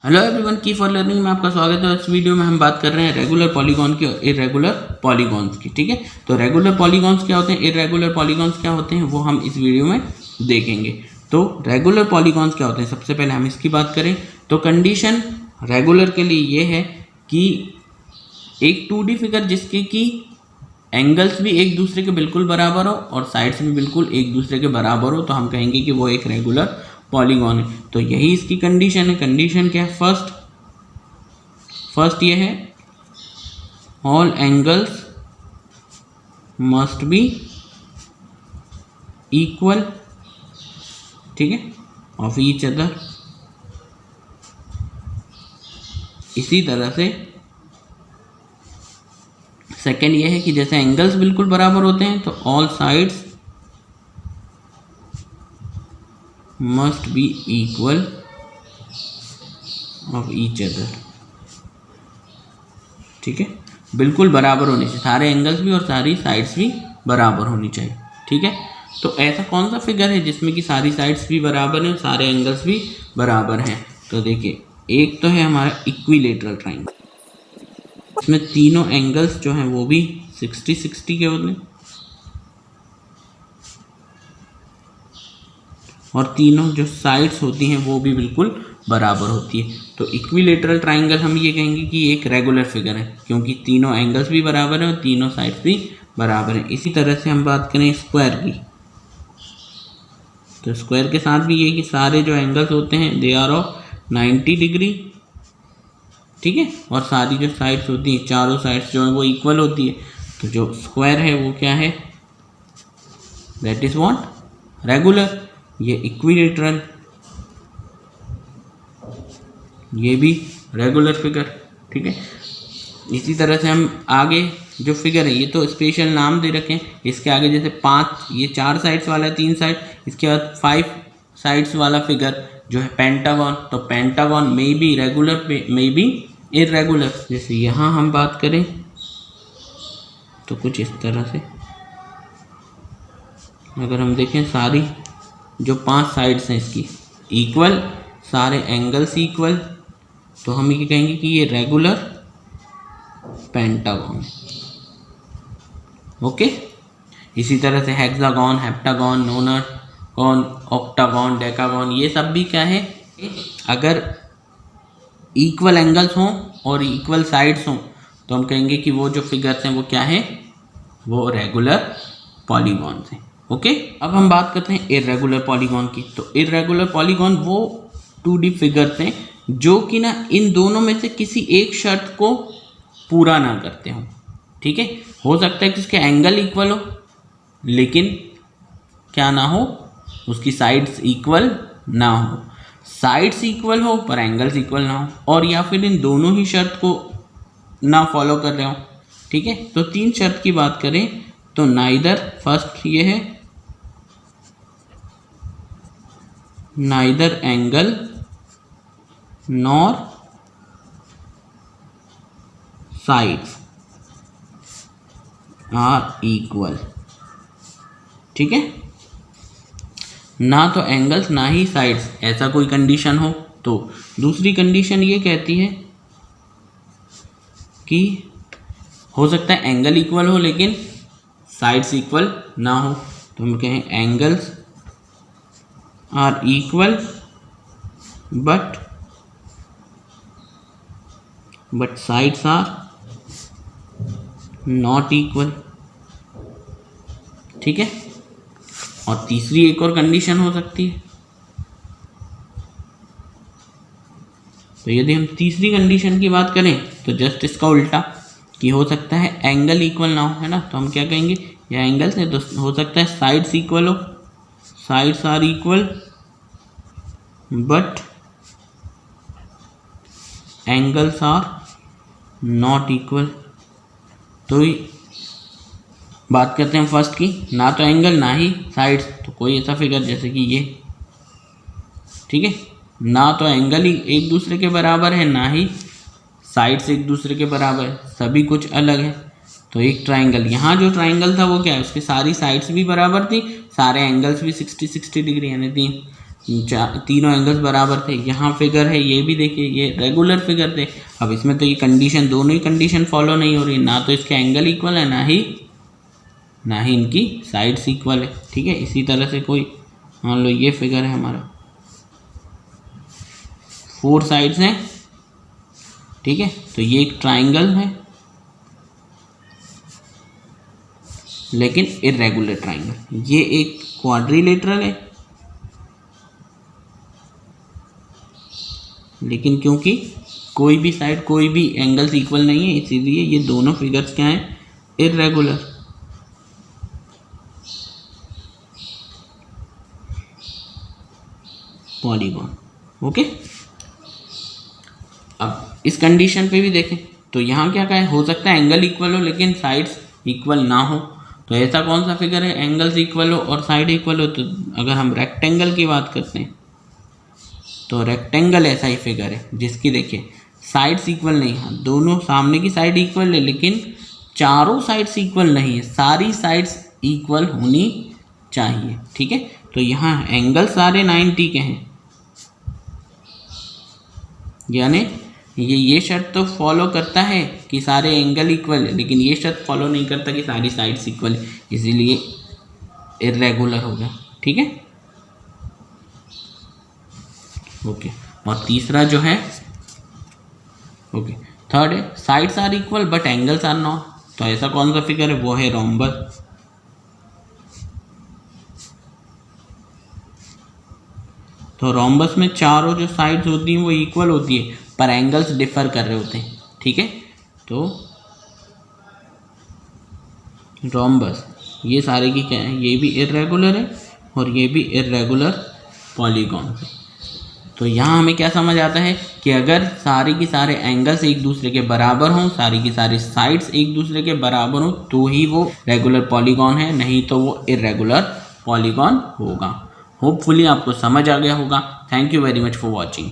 Hello everyone, की for learning में आपका स्वागत है। इस वीडियो में हम बात कर रहे हैं रेगुलर पॉलीगॉन की और इरेगुलर पॉलीगॉन्स की। ठीक है, तो रेगुलर पॉलीगॉन्स क्या होते हैं, इरेगुलर पॉलीगॉन्स क्या होते हैं, वो हम इस वीडियो में देखेंगे। तो रेगुलर पॉलीगॉन्स क्या होते हैं, सबसे पहले हम इसकी बात करें तो कंडीशन रेगुलर के लिए ये है कि एक 2D फिगर जिसके कि एंगल्स भी एक दूसरे के बिल्कुल बराबर हो और साइड्स भी बिल्कुल एक दूसरे के बराबर हो, तो हम कहेंगे कि वो एक रेगुलर पॉलीगॉन है। तो यही इसकी कंडीशन है। कंडीशन क्या है, फर्स्ट ये है all angles must be equal, ठीक है, ऑफ ईच अदर। इसी तरह से सेकेंड ये है कि जैसे एंगल्स बिल्कुल बराबर होते हैं तो all sides must be equal of each other, ठीक है, बिल्कुल बराबर होने चाहिए, सारे एंगल्स भी और सारी साइड्स भी बराबर होनी चाहिए। ठीक है, तो ऐसा कौन सा फिगर है जिसमें कि सारी साइड्स भी बराबर हैं और सारे एंगल्स भी बराबर हैं, तो देखिए एक तो है हमारा इक्विलेटरल ट्राइंगल, इसमें तीनों एंगल्स जो हैं वो भी 60-60 के होते हैं और तीनों जो साइड्स होती हैं वो भी बिल्कुल बराबर होती है। तो इक्विलेटरल ट्राइंगल हम ये कहेंगे कि एक रेगुलर फिगर है क्योंकि तीनों एंगल्स भी बराबर हैं और तीनों साइड्स भी बराबर हैं। इसी तरह से हम बात करें स्क्वायर की, तो स्क्वायर के साथ भी ये कि सारे जो एंगल्स होते हैं दे आर ऑफ 90 डिग्री, ठीक है, और सारी जो साइड्स होती हैं, चारों साइड्स जो है वो इक्वल होती है। तो जो स्क्वायर है वो क्या है, दैट इज व्हाट, रेगुलर। ये इक्विलेटरल, ये भी रेगुलर फिगर, ठीक है। इसी तरह से हम आगे जो फिगर है, ये तो स्पेशल नाम दे रखे हैं, इसके आगे जैसे 5, ये 4 साइड्स वाला है, 3 साइड, इसके बाद 5 साइड्स वाला फिगर जो है पेंटागन। तो pentagon may be regular, may be irregular. जैसे यहाँ हम बात करें तो कुछ इस तरह से, अगर हम देखें सारी जो 5 साइड्स हैं इसकी इक्वल, सारे एंगल्स इक्वल, तो हम ये कहेंगे कि ये रेगुलर पेंटागन है। ओके, इसी तरह से हेक्सागन, हेप्टागन, नोनागन, ऑक्टागन, डेकागन, ये सब भी क्या है, अगर इक्वल एंगल्स हों और इक्वल साइड्स हों तो हम कहेंगे कि वो जो फिगर्स हैं वो क्या है, वो रेगुलर पॉलीगॉन्स हैं। ओके, अब हम बात करते हैं इरेगुलर पॉलीगॉन की। तो इरेगुलर पॉलीगॉन वो 2D फिगर्स हैं जो कि ना इन दोनों में से किसी एक शर्त को पूरा ना करते हो। ठीक है, हो सकता है कि उसके एंगल इक्वल हो लेकिन क्या ना हो, उसकी साइड्स इक्वल ना हो, साइड्स इक्वल हो पर एंगल्स इक्वल ना हो, और या फिर इन दोनों ही शर्त को ना फॉलो कर रहे हो। ठीक है, तो 3 शर्त की बात करें तो नाइदर, फर्स्ट ये है neither angle nor sides are equal, ठीक है, ना तो एंगल्स ना ही साइड्स, ऐसा कोई कंडीशन हो तो। दूसरी कंडीशन ये कहती है कि हो सकता है एंगल इक्वल हो लेकिन साइड्स इक्वल ना हो, तो हम कहें angles are equal but sides are not equal, ठीक है। और तीसरी एक और कंडीशन हो सकती है, तो यदि हम तीसरी कंडीशन की बात करें तो जस्ट इसका उल्टा, कि हो सकता है एंगल इक्वल ना हो, है ना, तो हम क्या कहेंगे, या एंगल्स है तो हो सकता है साइड्स इक्वल हो, sides are equal but angles are not equal. तो बात करते हैं फर्स्ट की, ना तो एंगल ना ही साइड्स, तो कोई ऐसा फिगर जैसे कि ये, ठीक है, ना तो एंगल ही एक दूसरे के बराबर है ना ही साइड्स एक दूसरे के बराबर है, सभी कुछ अलग है। तो एक ट्राइंगल, यहाँ जो ट्राइंगल था वो क्या है, उसकी सारी साइड्स भी बराबर थी, सारे एंगल्स भी 60-60 डिग्री यानी तीनों एंगल्स बराबर थे। यहाँ फिगर है, ये भी देखिए ये रेगुलर फिगर थे। अब इसमें तो ये कंडीशन, दोनों ही कंडीशन फॉलो नहीं हो रही, ना तो इसके एंगल इक्वल है ना ही इनकी साइड्स इक्वल है। ठीक है, इसी तरह से कोई मान लो ये फिगर है हमारा, 4 साइड्स हैं। ठीक है, तो ये एक ट्राइंगल है लेकिन इर्रेगुलर ट्राइंगल। ये एक क्वाड्रिलेटरल है लेकिन क्योंकि कोई भी साइड, कोई भी एंगल्स इक्वल नहीं है, इसीलिए ये दोनों फिगर्स क्या हैं, इर्रेगुलर। पॉलीगॉन। ओके, अब इस कंडीशन पे भी देखें तो यहाँ क्या है, हो सकता है एंगल इक्वल हो लेकिन साइड्स इक्वल ना हो। तो ऐसा कौन सा फिगर है एंगल्स इक्वल हो और साइड इक्वल हो? तो अगर हम रेक्टेंगल की बात करते हैं तो रेक्टेंगल ऐसा ही फिगर है जिसकी देखिए साइड्स इक्वल नहीं है, दोनों सामने की साइड इक्वल है लेकिन चारों साइड्स इक्वल नहीं है, सारी साइड्स इक्वल होनी चाहिए। ठीक है, तो यहाँ एंगल सारे 90 के हैं, यानी ये शर्त तो फॉलो करता है कि सारे एंगल इक्वल है लेकिन ये शर्त फॉलो नहीं करता कि सारी साइड्स इक्वल है, इसीलिए इर्रेगुलर हो गया। ठीक है, ओके। और तीसरा जो है, ओके, थर्ड है sides are equal but angles are not. तो ऐसा कौन सा फिगर है, वो है रोम्बस। तो रोम्बस में चारों जो साइड्स होती हैं वो इक्वल होती है पर एंगल्स डिफर कर रहे होते हैं। ठीक है, तो रोम्बस ये सारे की क्या है, ये भी इर्रेगुलर है और ये भी इर्रेगुलर पॉलीगॉन है। तो यहाँ हमें क्या समझ आता है कि अगर सारे की सारे एंगल्स एक दूसरे के बराबर हों, सारी की सारी साइड्स एक दूसरे के बराबर हों तो ही वो रेगुलर पॉलीगॉन है, नहीं तो वो इर्रेगुलर पॉलीगॉन होगा। होपफुली आपको समझ आ गया होगा। Thank you very much for watching.